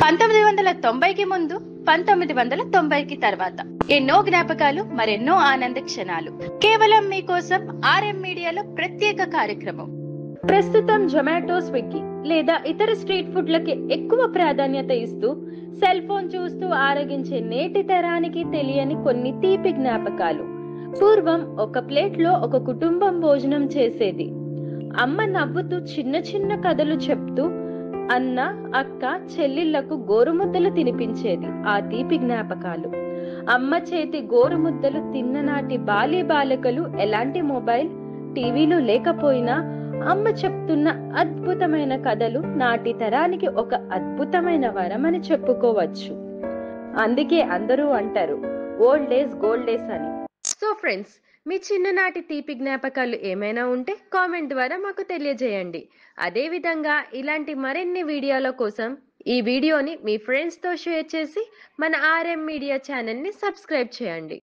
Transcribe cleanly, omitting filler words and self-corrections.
1990కి ముందు, 1990కి తర్వాత ఎన్నో జ్ఞాపకాలు, మరెన్నో ఆనంద క్షణాలు కేవలం మీకోసం ఆర్ఎం మీడియాలో ప్రత్యేక కార్యక్రమం. ప్రస్తుతం జొమాటో, స్విగ్గీ లేదా ఇతర స్ట్రీట్ ఫుడ్లకి ఎక్కువ ప్రాధాన్యత ఇస్తూ సెల్ ఫోన్ చూస్తూ ఆరగించే నేటి తరానికి తెలియని కొన్ని తీపి జ్ఞాపకాలు. పూర్వం ఒక ప్లేట్లో ఒక కుటుంబం భోజనం చేసేది. అమ్మ నవ్వుతూ చిన్న చిన్న కథలు చెప్తూ అన్న, అక్క, చెల్లిళ్లకు గోరుముద్దలు తినిపించేది. ఆ తీపి జ్ఞాపకాలు. అమ్మ చేతి గోరుముద్దలు తిన్ననాటి బాల్య బాలికలు ఎలాంటి మొబైల్, టీవీలు లేకపోయినా అమ్మ చెప్తున్న అద్భుతమైన కథలు నాటి తరానికి ఒక అద్భుతమైన వరం అని చెప్పుకోవచ్చు. అందుకే అందరూ అంటారు ఓల్డ్ డేస్ గోల్డ్ డేస్ అని. సో ఫ్రెండ్స్, మీ చిన్ననాటి తీపి జ్ఞాపకాలు ఏమైనా ఉంటే కామెంట్ ద్వారా మాకు తెలియజేయండి. అదే విధంగా ఇలాంటి మరిన్ని వీడియోల కోసం ఈ వీడియోని మీ ఫ్రెండ్స్ తో షేర్ చేసి మన ఆర్ఎం మీడియా ఛానల్ ని సబ్స్క్రైబ్ చేయండి.